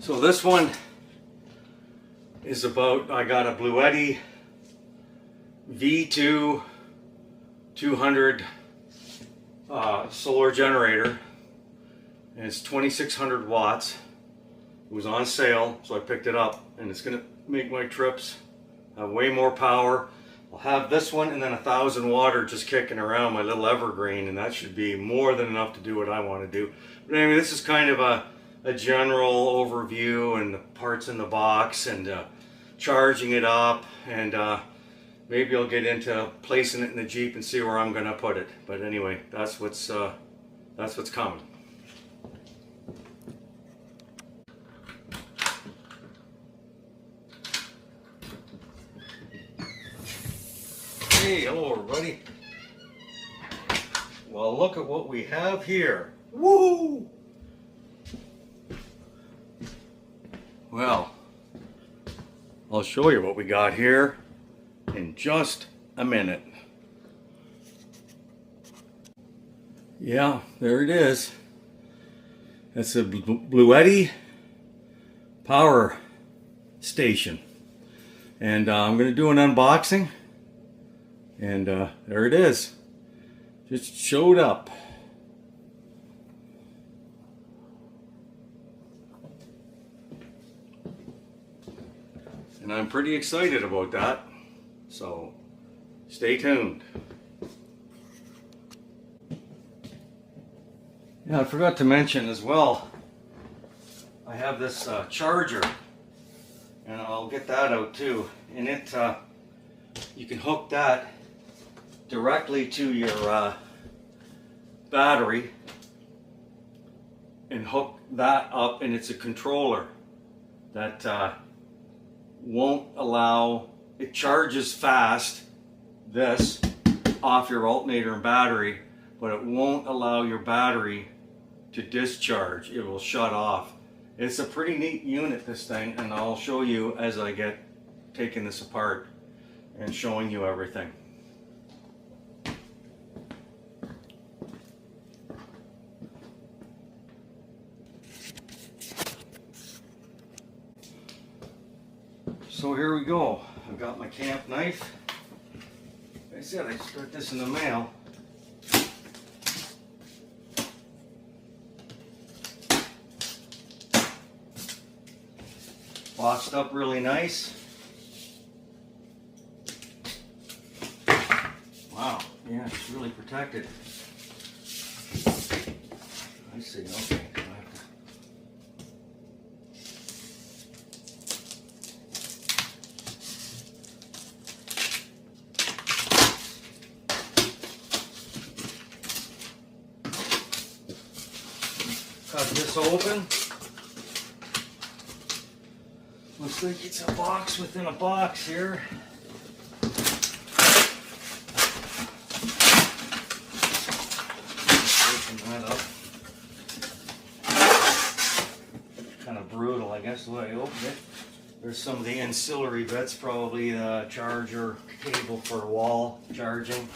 So this one is about, I got a Bluetti V2 200 solar generator, and it's 2600 watts. It was on sale, so I picked it up, and it's gonna make my trips have way more power. I'll have this one and then 1000 watt just kicking around my little evergreen, and that should be more than enough to do what I want to do. But anyway, this is kind of a general overview and the parts in the box and charging it up, and maybe I'll get into placing it in the Jeep and see where I'm gonna put it. But anyway, that's what's coming. Hey, hello everybody. Well, look at what we have here. Woo! Well, I'll show you what we got here in just a minute. Yeah, there it is. That's a Bluetti power station. And I'm going to do an unboxing. And there it is. Just showed up. And I'm pretty excited about that. So stay tuned. Yeah, I forgot to mention as well, I have this charger, and I'll get that out too. And it, you can hook that directly to your battery and hook that up, and it's a controller that won't allow, it charges fast, this, off your alternator and battery, but it won't allow your battery to discharge. It will shut off. It's a pretty neat unit, this thing, and I'll show you as I get taking this apart and showing you everything. So here we go. I've got my camp knife. Like I said, I just got this in the mail. Boxed up really nice. Wow, yeah, it's really protected. I see, okay. Cut this open. Looks like it's a box within a box here. Open that up. Kind of brutal, I guess, the way I opened it. There's some of the ancillary bits, probably the charger cable for wall charging.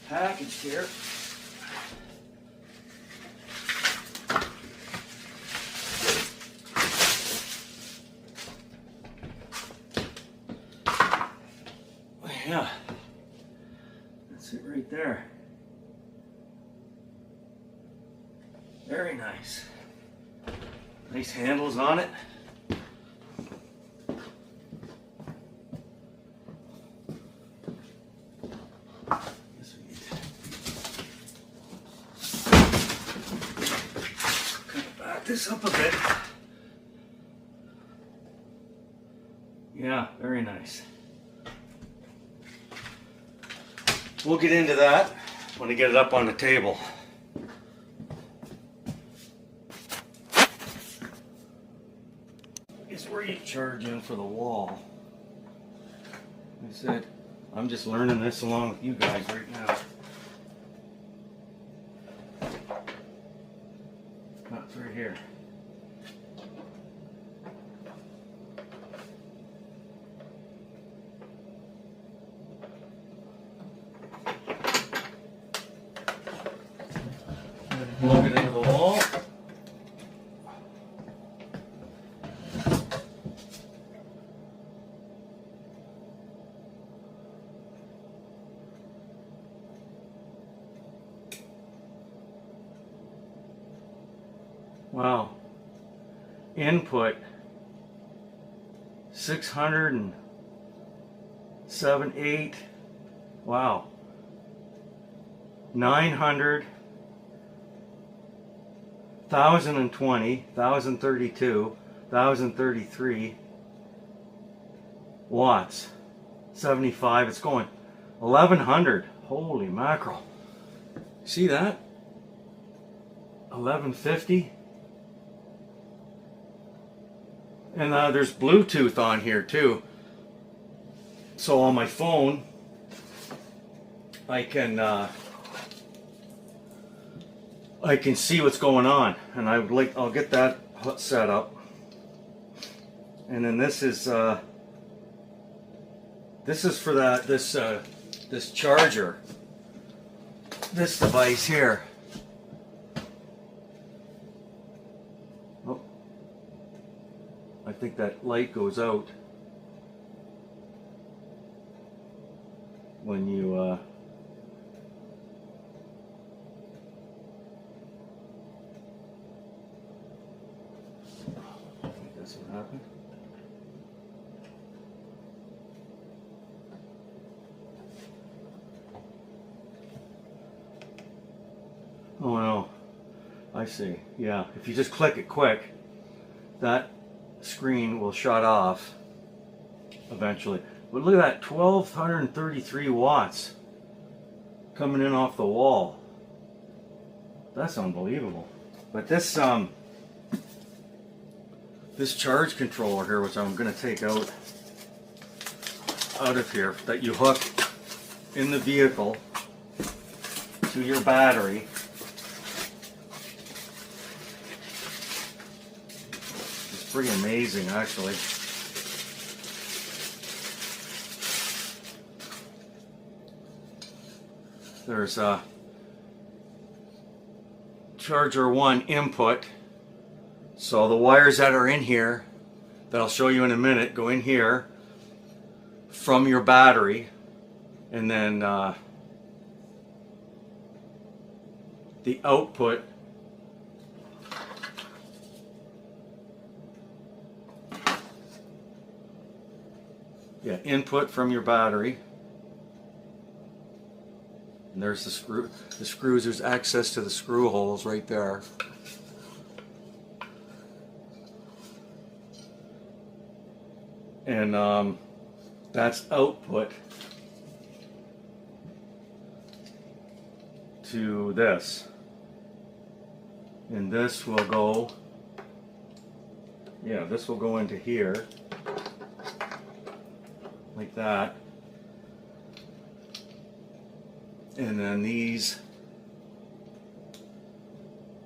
Package here. Yeah, that's it right there. Very nice. Nice handles on it. This up a bit. Yeah, very nice. We'll get into that when I get it up on the table. It's where you charge in for the wall. Like I said, I'm just learning this along with you guys right now. Nuts right here. plug it into the wall. Wow. Input 607, 8. Wow. 900, 1020, 1032, 1033 watts. 75. It's going 1100. Holy mackerel. See that? 1150. And there's Bluetooth on here too. So on my phone, I can see what's going on, and I'll get that set up. And then this is for this charger, this device here. Oh, I think that light goes out when you I think that's what happened. Oh no, I see. Yeah, if you just click it quick, that screen will shut off eventually. But look at that, 1233 watts coming in off the wall. That's unbelievable. But this this charge controller here, which I'm going to take out of here, that you hook in the vehicle to your battery. It's pretty amazing, actually. There's a charger 1 input. So the wires that are in here, that I'll show you in a minute, go in here from your battery, and then the output input from your battery. And there's the screws, there's access to the screw holes right there. And that's output to this. And this will go, this will go into here, like that. And then these,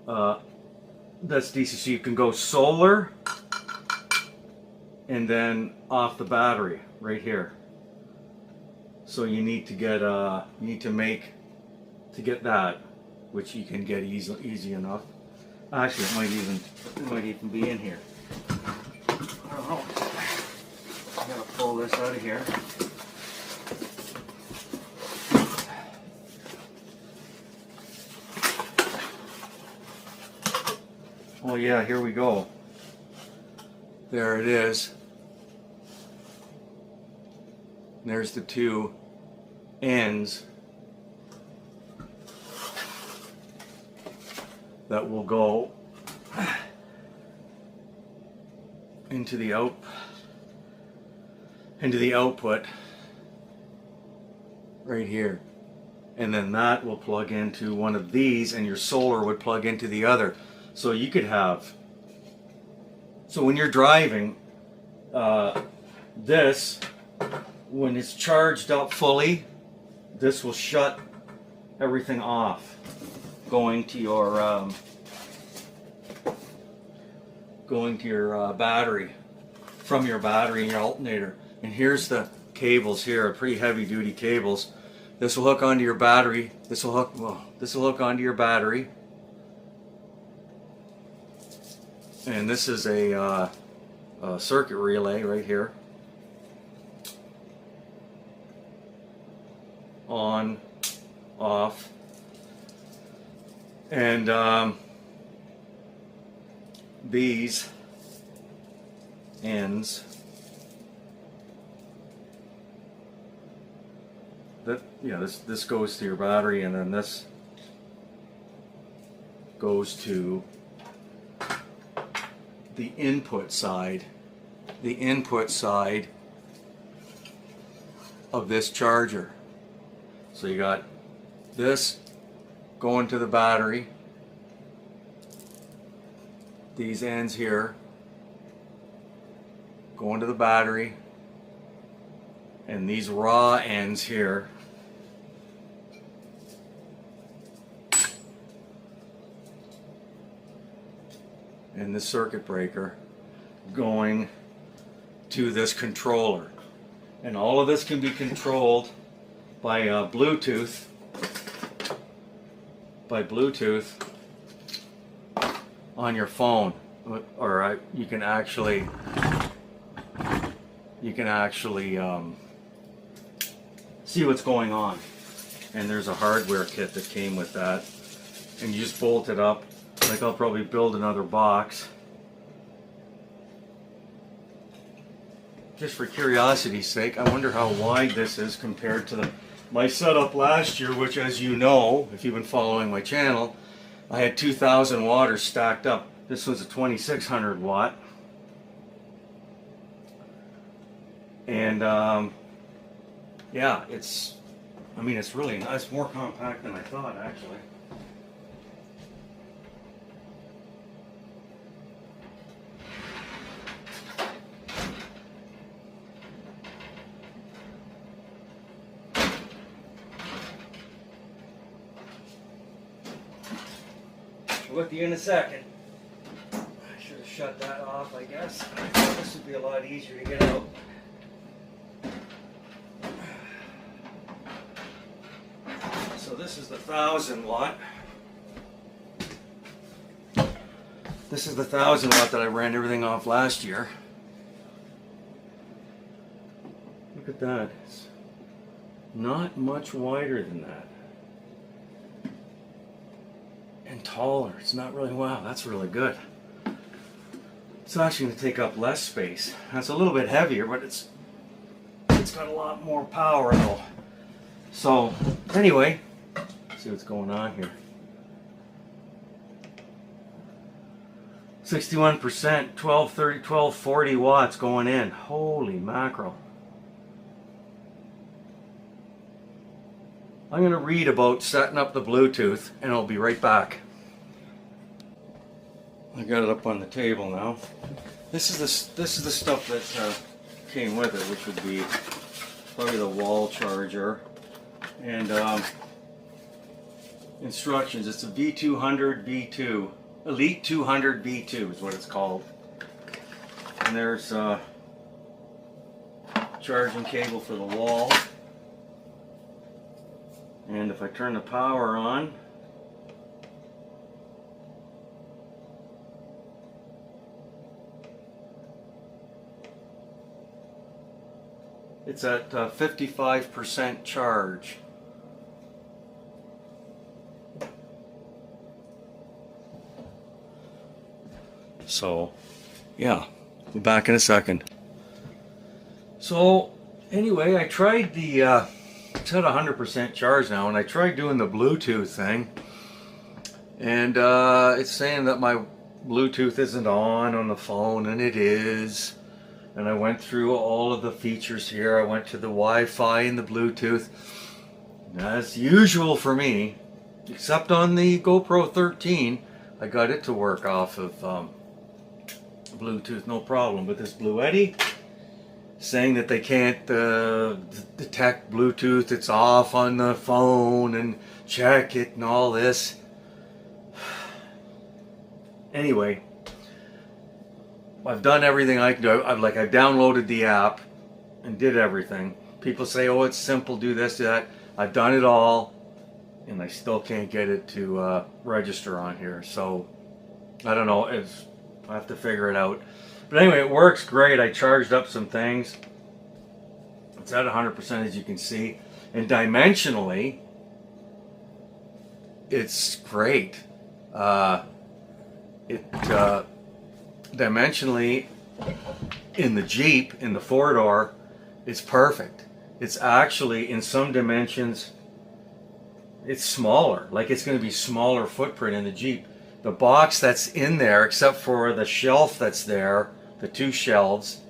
that's DC, so you can go solar and then off the battery right here. So you need to get to get that, which you can get easy enough. Actually, it might even be in here. I don't know. I gotta pull this out of here. Oh yeah, here we go. There it is. There's the two ends that will go into the output right here. And then that will plug into one of these, and your solar would plug into the other. So you could have, so when you're driving, this, when it's charged up fully, this will shut everything off, going to your battery, from your battery and your alternator. And here's the cables here, pretty heavy duty cables. This will hook onto your battery. This will hook onto your battery. And this is a circuit relay right here. On, off, and these ends that, yeah, this goes to your battery, and then this goes to the input side of this charger. So you got this going to the battery, these ends here going to the battery, and these raw ends here and the circuit breaker going to this controller. And all of this can be controlled by Bluetooth. On your phone, or you can actually see what's going on. And there's a hardware kit that came with that, and you just bolt it up. Like, I'll probably build another box just for curiosity's sake. I wonder how wide this is compared to my setup last year, which, as you know, if you've been following my channel, I had 2,000 watters stacked up. This was a 2,600 watt. And yeah, it's really nice. It's more compact than I thought, actually. With you in a second. I should have shut that off, I guess. I thought this would be a lot easier to get out. So this is the 1,000 watt. This is the 1,000 watt that I ran everything off last year. Look at that. It's not much wider than that. And taller. It's not really, wow, that's really good. It's actually going to take up less space. It's a little bit heavier, but it's got a lot more power though. So anyway, let's see what's going on here. 61%, 1230, 1240 watts going in. Holy mackerel. I'm going to read about setting up the Bluetooth, and I'll be right back. I got it up on the table now. This is the stuff that came with it, which would be probably the wall charger and instructions. It's a V200 V2, Elite 200 V2 is what it's called. And there's charging cable for the wall. And if I turn the power on, it's at 55% charge. So, yeah, we'll be back in a second. So, anyway, I tried the it's at 100% charge now, and I tried doing the Bluetooth thing, and it's saying that my Bluetooth isn't on the phone, and it is. And I went through all of the features here. I went to the Wi-Fi and the Bluetooth. As usual for me, except on the GoPro 13, I got it to work off of Bluetooth, no problem. But this Bluetti, saying that they can't detect Bluetooth, it's off on the phone, and check it and all this. Anyway, I've done everything I can do. I've downloaded the app and did everything. People say, oh, it's simple, do this, do that. I've done it all, and I still can't get it to register on here. So I don't know, it's I'll have to figure it out. But anyway, it works great. I charged up some things. It's at 100% as you can see. And dimensionally, it's great. Dimensionally, in the Jeep, in the 4-door, it's perfect. It's actually, in some dimensions, it's smaller. Like it's going to be smaller footprint in the Jeep. The box that's in there, except for the shelf that's there, the 2 shelves,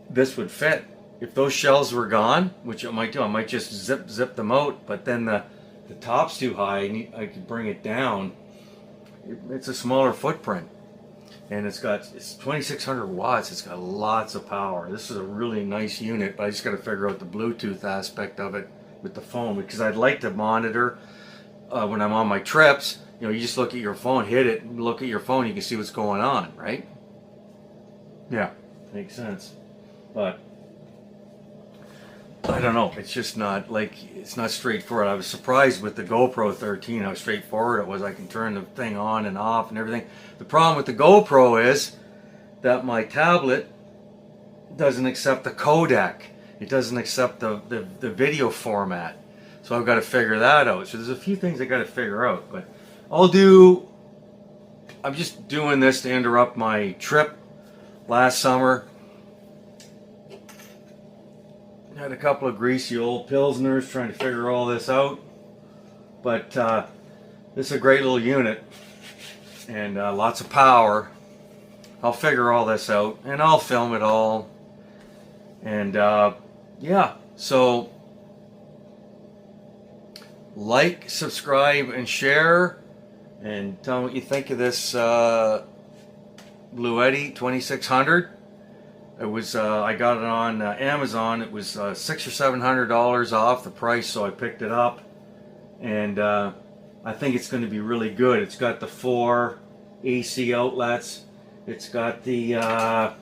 this would fit. If those shelves were gone, which I might do, I might just zip them out, but then the top's too high, I could bring it down. It's a smaller footprint. And it's 2,600 watts. It's got lots of power. This is a really nice unit, but I just got to figure out the Bluetooth aspect of it with the phone, because I'd like to monitor when I'm on my trips. You know, you just look at your phone, hit it, and look at your phone, you can see what's going on, right? Yeah, makes sense. But I don't know, it's just not, like, it's not straightforward. I was surprised with the GoPro 13 how straightforward it was. I can turn the thing on and off and everything. The problem with the GoPro is that my tablet doesn't accept the codec. It doesn't accept the video format. So I've got to figure that out. So there's a few things I got to figure out. But I'm just doing this to interrupt my trip last summer. Had a couple of greasy old Pilsners trying to figure all this out. But this is a great little unit. And lots of power. I'll figure all this out. And I'll film it all. And yeah, so like, subscribe, and share. And tell me what you think of this Bluetti 2600. It was I got it on Amazon. It was $600 or $700 off the price, so I picked it up, and I think it's going to be really good. It's got the 4 AC outlets. It's got the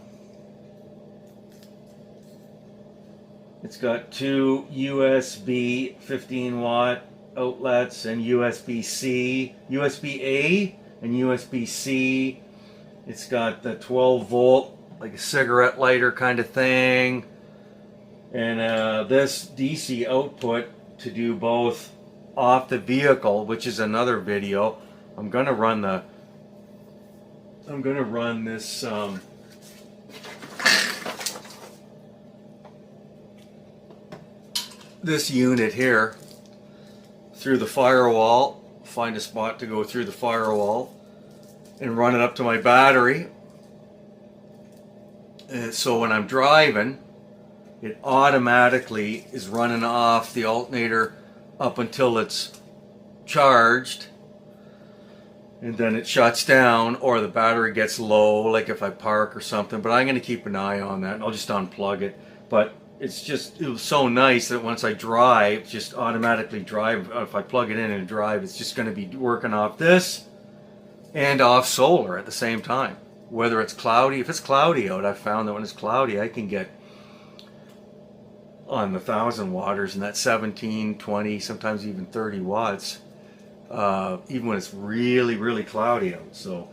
it's got 2 USB 15-watt outlets and USB-C, USB-A and USB-C. It's got the 12-volt, like a cigarette lighter kind of thing, and this DC output to do both off the vehicle, which is another video. I'm gonna run this this unit here through the firewall, find a spot to go through the firewall and run it up to my battery. And so when I'm driving, it automatically is running off the alternator up until it's charged, and then it shuts down, or the battery gets low, like if I park or something. But I'm going to keep an eye on that, and I'll just unplug it. But it was so nice that once I drive, just automatically drive. If I plug it in and drive, it's just going to be working off this and off solar at the same time. Whether it's cloudy, if it's cloudy out, I found that when it's cloudy, I can get on the 1,000 watters and that 17, 20, sometimes even 30 watts, even when it's really, really cloudy out. So,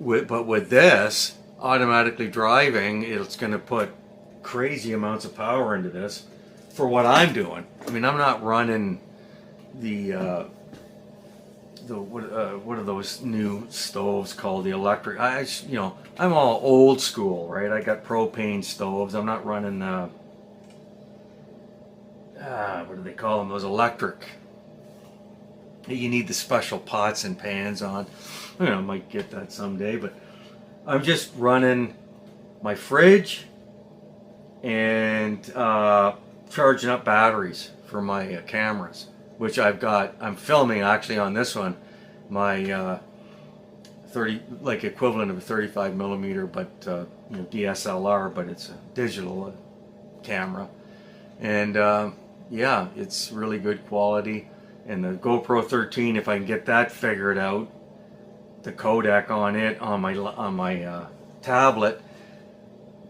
but with this, automatically driving, it's going to put crazy amounts of power into this for what I'm doing. I mean, I'm not running what are those new stoves called? The electric. I'm all old school, right? I got propane stoves. I'm not running what do they call them? Those electric. You need the special pots and pans on. I might get that someday, but I'm just running my fridge and charging up batteries for my cameras, which I'm filming actually on this one, my 30, like equivalent of a 35 millimeter, but DSLR, but it's a digital camera, and yeah, it's really good quality. And the GoPro 13, if I can get that figured out, the codec on it on my tablet,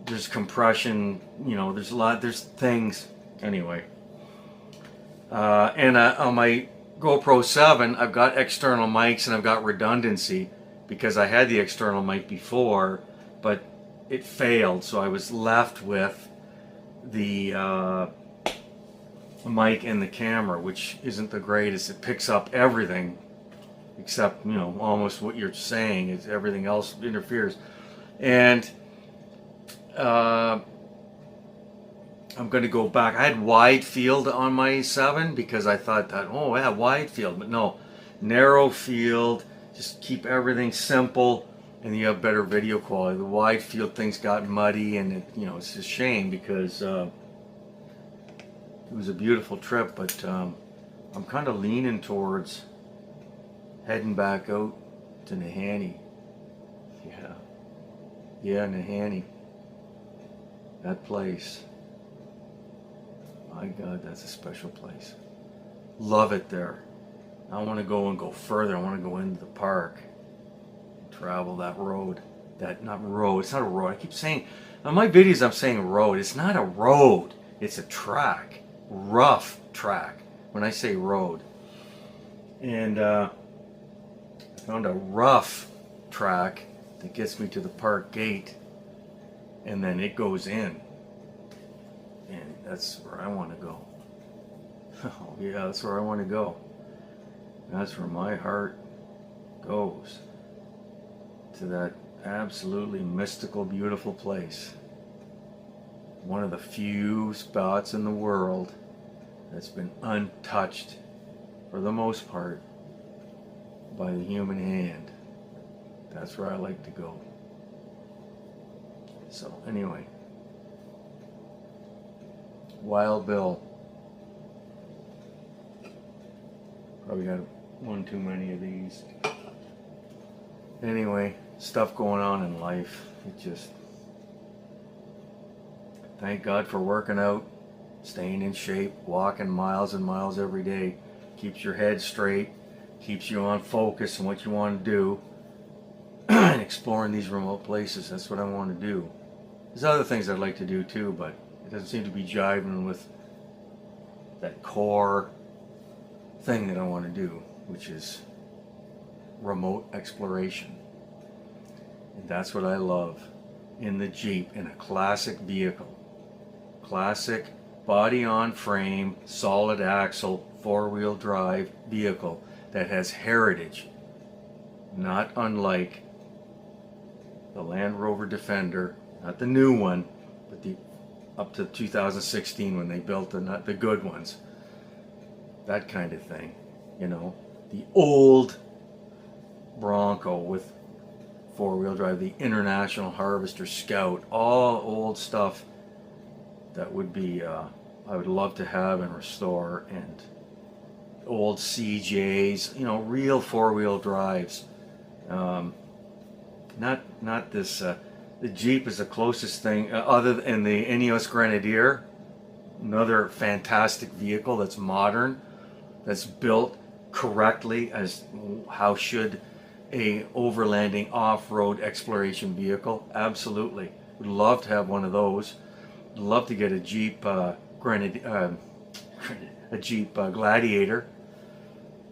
there's compression, there's things anyway. And on my GoPro 7, I've got external mics and I've got redundancy, because I had the external mic before, but it failed, so I was left with the mic and the camera, which isn't the greatest. It picks up everything except, you know, almost what you're saying. Is everything else interferes. And I'm going to go back. I had wide field on my 7 because I thought that, oh yeah, wide field, but no, narrow field. Just keep everything simple, and you have better video quality. The wide field things got muddy, and it, you know, it's a shame because it was a beautiful trip. But I'm kind of leaning towards heading back out to Nahanni. Yeah, Nahanni. That place. My God, that's a special place. Love it there. I want to go further. I want to go into the park. Travel that road. Not road. It's not a road. I keep saying, on my videos I'm saying road. It's not a road. It's a track. Rough track. When I say road. And I found a rough track that gets me to the park gate, and then it goes in, and that's where I want to go. Oh yeah, that's where I want to go. That's where my heart goes, to that absolutely mystical, beautiful place. One of the few spots in the world that's been untouched, for the most part, by the human hand. That's where I like to go. So anyway, Wild Bill. Probably got one too many of these. Anyway, stuff going on in life. It just, thank God for working out, staying in shape, walking miles and miles every day. Keeps your head straight, keeps you on focus on what you want to do. And exploring these remote places, that's what I want to do. There's other things I'd like to do too, but it doesn't seem to be jiving with that core thing that I want to do, which is remote exploration. And that's what I love in the Jeep, in a classic vehicle. Classic body on frame, solid axle, 4-wheel drive vehicle that has heritage, not unlike the Land Rover Defender, not the new one, but the up to 2016 when they built not the good ones. That kind of thing, you know. The old Bronco with 4-wheel drive, the International Harvester Scout, all old stuff that would be, I would love to have and restore, and old CJs, you know, real 4-wheel drives. Not this, the Jeep is the closest thing, other than the Ineos Grenadier, another fantastic vehicle that's modern, that's built correctly as how should a overlanding off-road exploration vehicle. Absolutely. Would love to have one of those. Would love to get a Jeep Gladiator.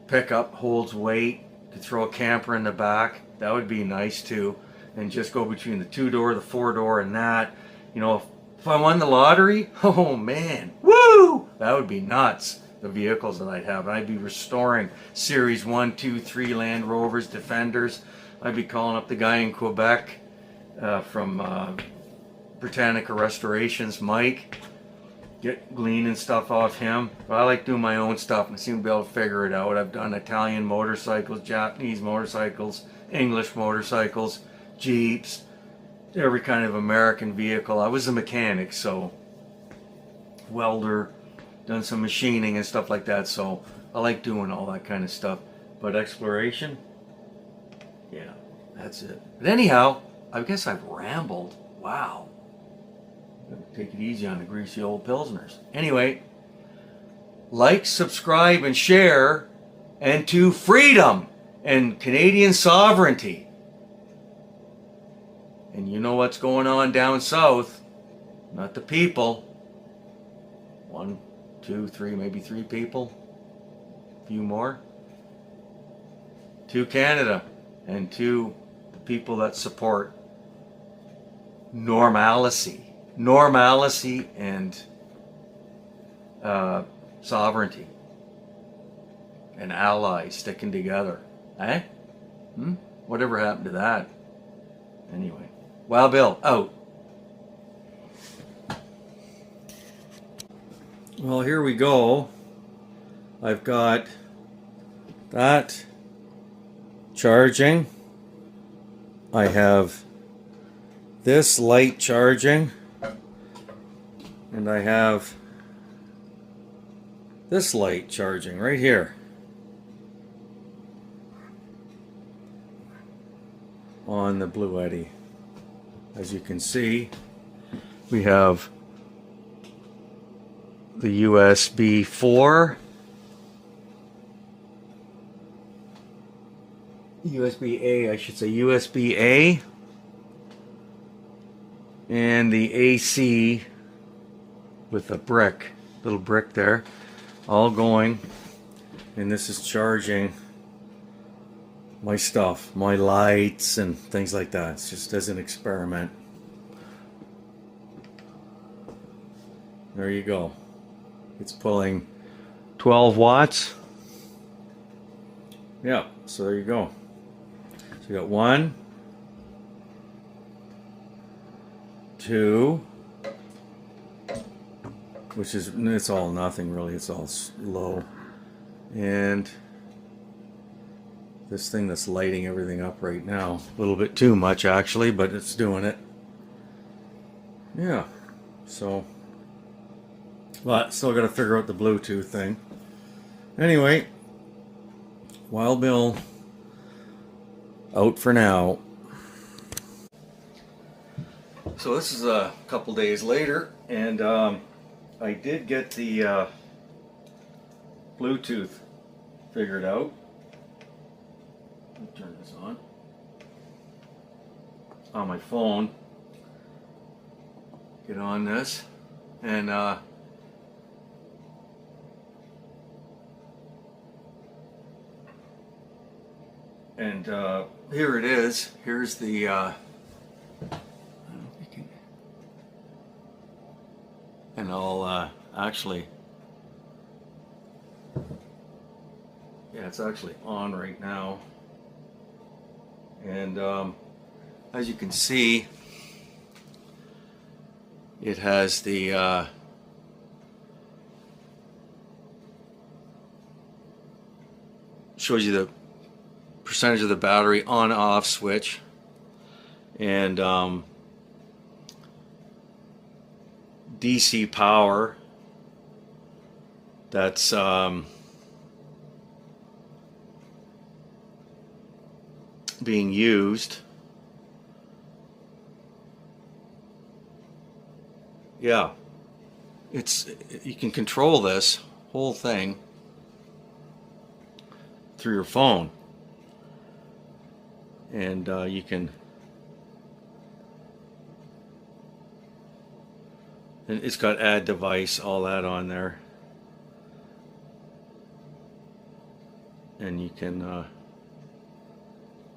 Pickup, holds weight, could throw a camper in the back. That would be nice too. And just go between the 2-door, the 4-door, and that. You know, if I won the lottery, oh man, woo! That would be nuts. The vehicles that I'd have. I'd be restoring Series 1, 2, 3 Land Rovers, Defenders. I'd be calling up the guy in Quebec from Britannica Restorations, Mike. Gleaning stuff off him. But I like doing my own stuff and I seem to be able to figure it out. I've done Italian motorcycles, Japanese motorcycles, English motorcycles, Jeeps, every kind of American vehicle. I was a mechanic, so welder, done some machining and stuff like that, so I like doing all that kind of stuff. But exploration, yeah, that's it. But anyhow, I guess I've rambled. Wow. Take it easy on the greasy old Pilsners. Anyway, like, subscribe, and share, and to freedom and Canadian sovereignty. And you know what's going on down south, not the people. 1, 2, 3, maybe 3 people, a few more. To Canada and to people that support normalcy and sovereignty and allies sticking together. Eh? Whatever happened to that? Anyway, Wild Bill out. Well, here we go. I've got that charging. I have this light charging, and I have this light charging right here on the Bluetti. As you can see, we have the USB 4, USB-A, I should say USB-A, and the AC with a brick, little brick there, all going, and this is charging my stuff, my lights and things like that. It's just as an experiment. There you go. It's pulling 12 watts. Yeah, so there you go. So you got 1, 2, which is, it's all nothing really, it's all low, and this thing that's lighting everything up right now, a little bit too much actually, but it's doing it. Yeah, so, but still got to figure out the Bluetooth thing. Anyway, Wild Bill out for now. So this is a couple days later, and I did get the Bluetooth figured out. Let me turn this on my phone. Get on this, and here it is. Here's the I don't know if you can, and I'll actually, yeah, it's actually on right now, and as you can see, it has the shows you the percentage of the battery on off switch, and DC power that's being used. Yeah, you can control this whole thing through your phone, and you can, and it's got add device, all that on there, and you can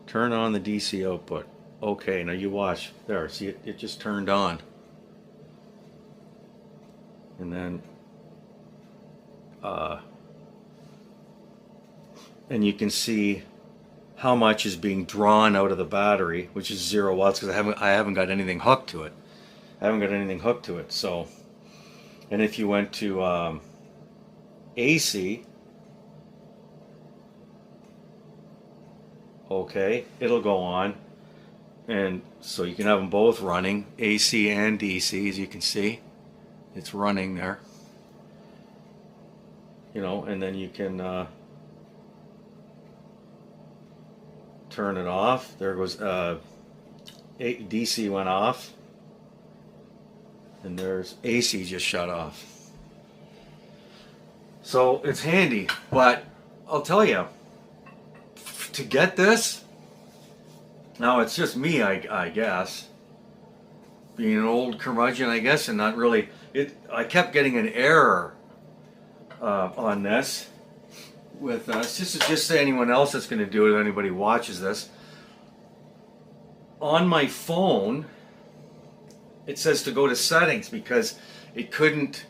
turn on the DC output. Okay, now you watch there, see it just turned on, and then and you can see how much is being drawn out of the battery, which is 0 watts, because I haven't got anything hooked to it. So, and if you went to AC, okay, it'll go on, and so you can have them both running, AC and DC. As you can see, it's running there, you know, and then you can turn it off. There goes DC went off, and there's AC just shut off. So it's handy, but I'll tell you, to get this, now it's just me, I guess, being an old curmudgeon, I guess, and not really, I kept getting an error on this with just anyone else that's going to do it, if anybody watches this. on my phone, it says to go to settings because it couldn't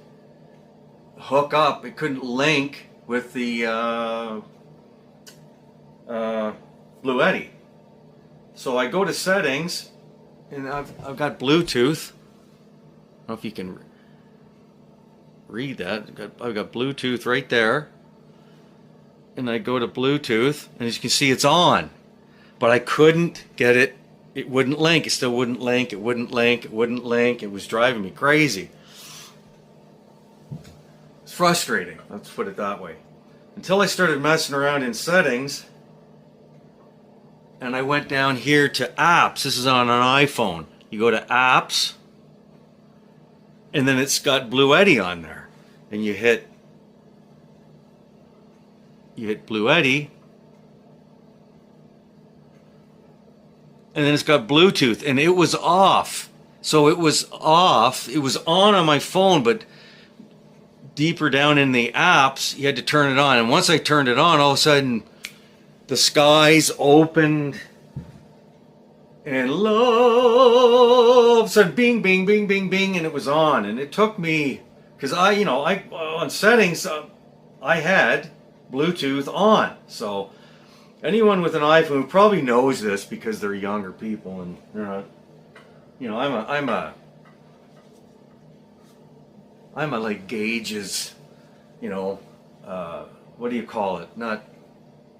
hook up, it couldn't link with the Bluetti. So I go to settings, and I've got Bluetooth. I don't know if you can read that. I've got Bluetooth right there. And I go to Bluetooth, and as you can see, it's on. But I couldn't get it. It wouldn't link. It still wouldn't link. It wouldn't link. It wouldn't link. It was driving me crazy. It's frustrating. Let's put it that way. Until I started messing around in settings, and I went down here to apps. This is on an iPhone. You go to apps, and then it's got Bluetti on there. And you hit Bluetti, and then it's got Bluetooth, and it was off. So it was off. It was on my phone, but deeper down in the apps, you had to turn it on. And once I turned it on, all of a sudden, the skies opened, and love said bing, bing, bing, bing, bing, and it was on. And it took me, because I on settings, I had Bluetooth on. So anyone with an iPhone probably knows this because they're younger people, and they're not. I'm a like gauges, what do you call it? Not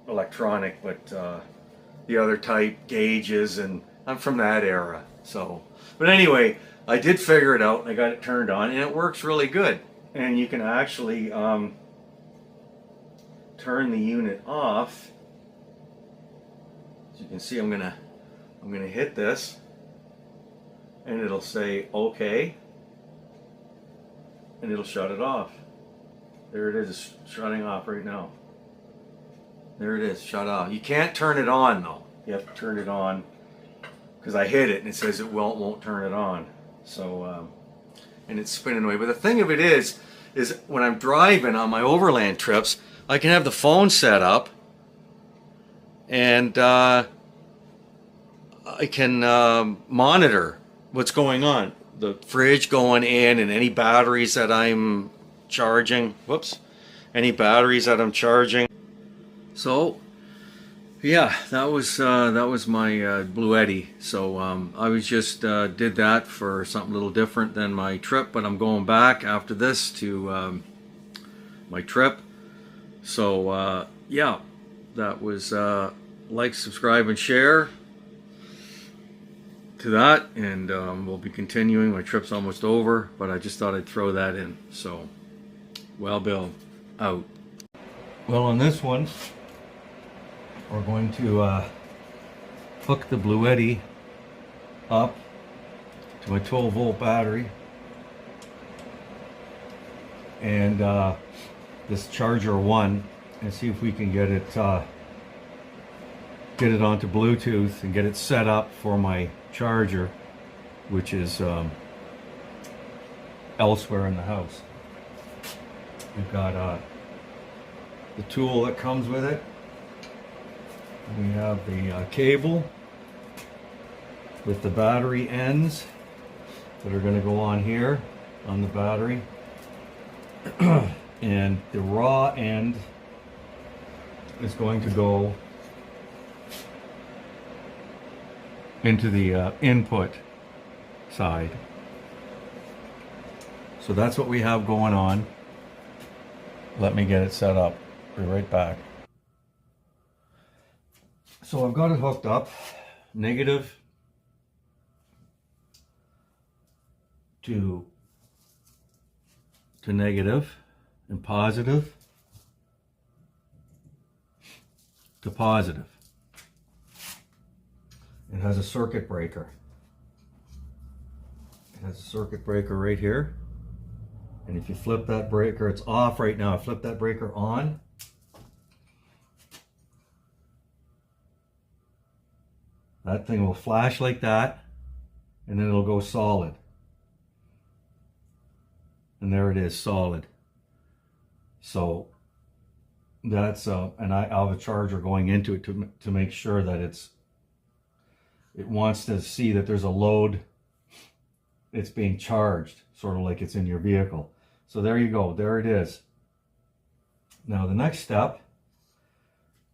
electronic, but the other type, gauges, and I'm from that era. So, but anyway, I did figure it out, and I got it turned on, and it works really good. And you can actually turn the unit off. As you can see, I'm gonna hit this, and it'll say OK, and it'll shut it off. There it is, it's shutting off right now. There it is, shut off. You can't turn it on though. You have to turn it on, because I hit it and it says it won't turn it on. So, and it's spinning away. But the thing of it is when I'm driving on my overland trips, I can have the phone set up, and I can monitor what's going on. The fridge going in, and any batteries that I'm charging. Whoops. Any batteries that I'm charging. So, yeah, that was my Bluetti. So I was just did that for something a little different than my trip, but I'm going back after this to my trip. So yeah, that was like, subscribe, and share to that, and we'll be continuing. My trip's almost over, but I just thought I'd throw that in. So, well, Bill, out. Well, on this one, we're going to hook the Bluetti up to a 12-volt battery, and this charger 1, and see if we can get it onto Bluetooth and get it set up for my charger, which is elsewhere in the house. We've got the tool that comes with it. We have the cable with the battery ends that are going to go on here on the battery, and the raw end is going to go into the input side. So that's what we have going on. Let me get it set up. Be right back. So I've got it hooked up, negative to negative, and positive to positive. It has a circuit breaker. It has a circuit breaker right here. And if you flip that breaker, it's off right now. I flip that breaker on. That thing will flash like that, and then it'll go solid. And there it is, solid. So that's and I'll have a charger going into it to make sure that it wants to see that there's a load. It's being charged, sort of like it's in your vehicle. So there you go. There it is. Now the next step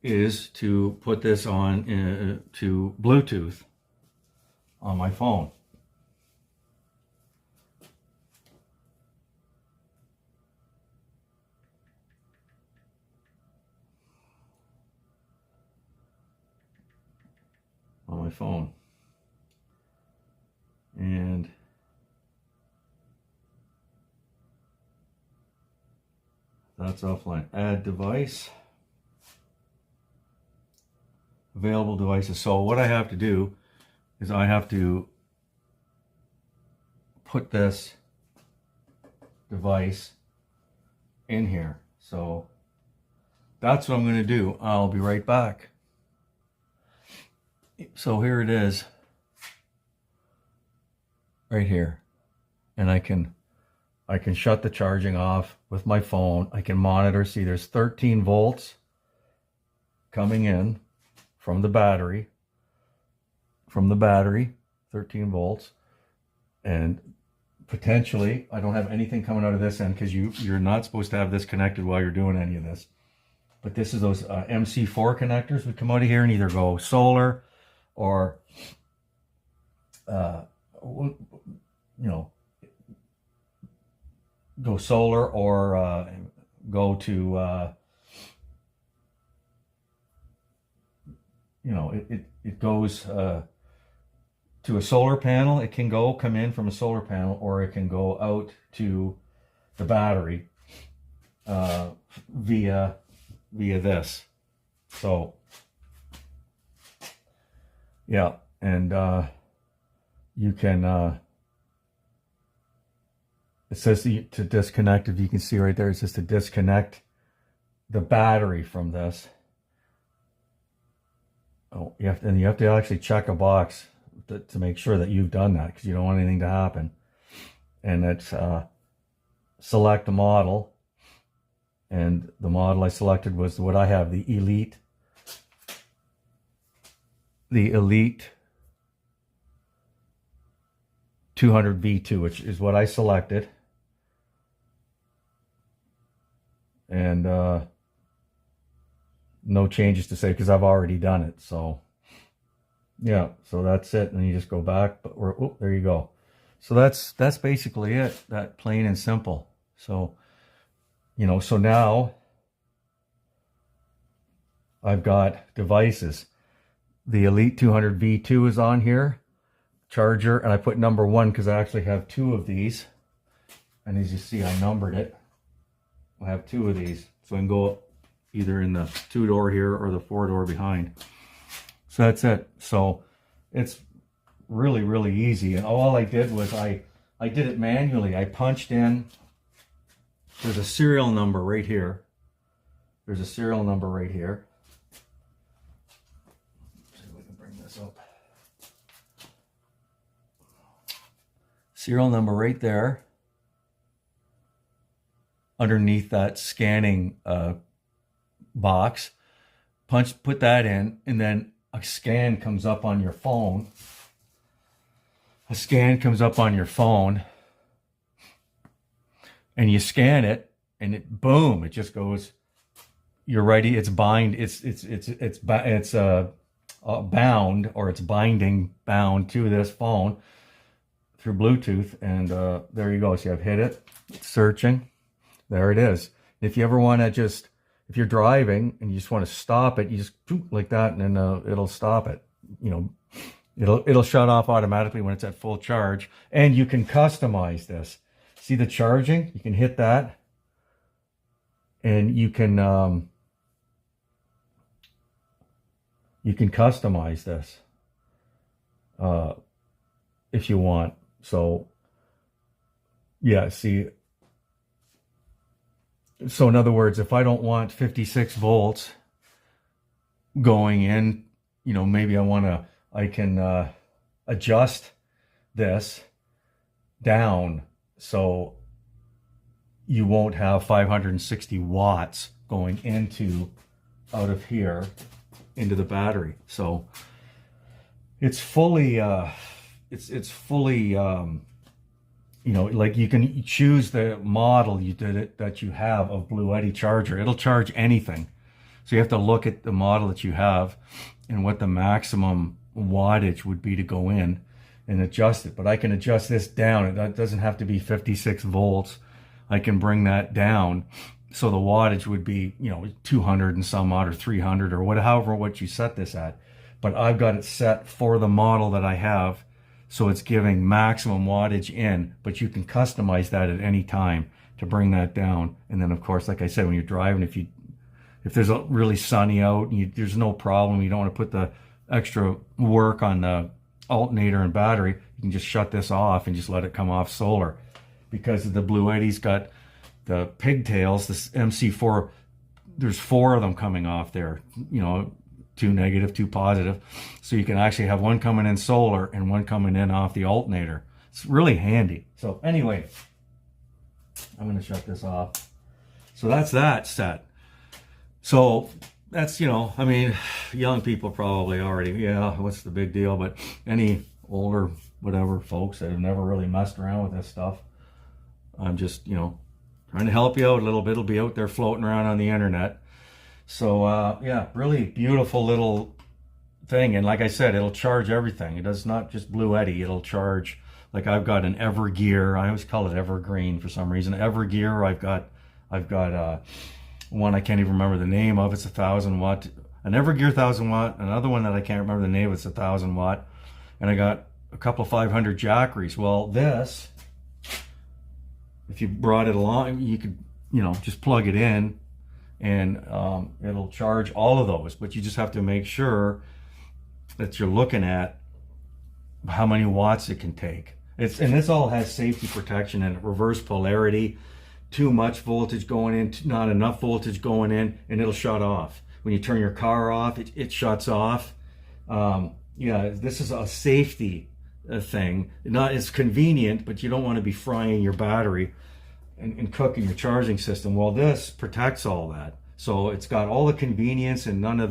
is to put this on to Bluetooth on my phone. On my phone. And that's offline. Add device. Available devices. So what I have to do is I have to put this device in here. So that's what I'm going to do. I'll be right back. So here it is, right here, and I can shut the charging off with my phone. I can monitor. See, there's 13 volts coming in from the battery. 13 volts, and potentially I don't have anything coming out of this end because you're not supposed to have this connected while you're doing any of this. But this is those MC4 connectors would come out of here and either go solar or you know, go solar or go to you know, it goes to a solar panel. It can come in from a solar panel, or it can go out to the battery via this. So yeah, and you can it says to disconnect. If you can see right there, it says to disconnect the battery from this. Oh, you have to actually check a box to make sure that you've done that, because you don't want anything to happen. And it's select a model, and the model I selected was what I have, the Elite 200 V2, which is what I selected. And no changes to say because I've already done it. So yeah, so that's it. And you just go back, but oh, there you go. So that's basically it. That plain and simple. So, you know, so now I've got devices. The Elite 200 V2 is on here, charger, and I put number 1 because I actually have 2 of these. And as you see, I numbered it. I have 2 of these, so I can go either in the 2-door here or the 4-door behind. So that's it. So it's really, really easy. And all I did was I did it manually. I punched in, there's a serial number right here. There's a serial number right here. Let's see if we can bring this up. Serial number right there. Underneath that scanning box, put that in, and then a scan comes up on your phone. A scan comes up on your phone, and you scan it, and it boom, it just goes. You're ready. It's bound, or it's bound to this phone through Bluetooth, and there you go. So I've hit it. It's searching. There it is. If you ever want to just, if you're driving and you just want to stop it, you just like that, and then it'll stop it. You know, it'll shut off automatically when it's at full charge. And you can customize this. See the charging? You can hit that, and you can customize this if you want. So yeah, see. So in other words, if I don't want 56 volts going in, you know, maybe I can adjust this down so you won't have 560 watts going out of here into the battery. So it's fully it's fully you know, like you can choose the model that you have of Bluetti charger. It'll charge anything. So you have to look at the model that you have and what the maximum wattage would be to go in and adjust it. But I can adjust this down. It doesn't have to be 56 volts. I can bring that down. So the wattage would be, you know, 200 and some odd, or 300, or whatever what you set this at. But I've got it set for the model that I have. So it's giving maximum wattage in, but you can customize that at any time to bring that down. And then of course, like I said, when you're driving, if there's a really sunny out, and there's no problem, you don't want to put the extra work on the alternator and battery, you can just shut this off and just let it come off solar. Because the Bluetti's got the pigtails, this MC4, there's 4 of them coming off there, you know, 2 negative, 2 positive. So you can actually have one coming in solar and one coming in off the alternator. It's really handy. So anyway, I'm going to shut this off. So that's that set. So that's, you know, I mean, young people probably already, yeah, what's the big deal? But any older, whatever, folks that have never really messed around with this stuff, I'm just, you know, trying to help you out a little bit. It'll be out there floating around on the internet. So yeah, really beautiful little thing. And like I said, it'll charge everything. It does not just Bluetti. It'll charge, like I've got an Evergear. I always call it Evergreen for some reason. Evergear. I've got one I can't even remember the name of. It's 1,000 watt. An Evergear 1,000 watt. Another one that I can't remember the name of. It's 1,000 watt. And I got a couple of 500 Jackeries. Well, this, if you brought it along, you could, you know, just plug it in. And it'll charge all of those, but you just have to make sure that you're looking at how many watts it can take. And this all has safety protection and reverse polarity, too much voltage going in, not enough voltage going in, and it'll shut off. When you turn your car off, it shuts off. Yeah, this is a safety thing. Not as convenient, but you don't want to be frying your battery and cooking your charging system. Well, this protects all that. So it's got all the convenience and none of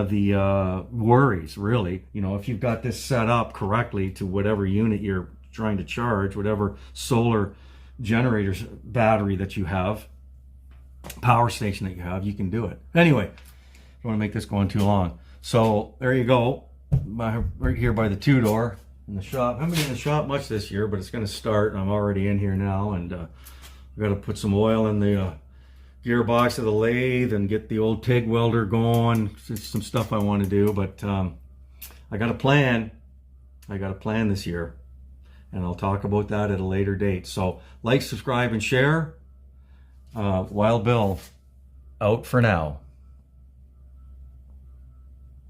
the worries, really. You know, if you've got this set up correctly to whatever unit you're trying to charge, whatever solar generator's battery that you have, power station that you have, you can do it. Anyway, don't want to make this go on too long. So there you go, right here by the 2-door. In the shop. I haven't been in the shop much this year, but it's going to start. I'm already in here now, and I've got to put some oil in the gearbox of the lathe and get the old TIG welder going. It's some stuff I want to do, but I got a plan. I got a plan this year, and I'll talk about that at a later date. So like, subscribe, and share. Wild Bill out for now.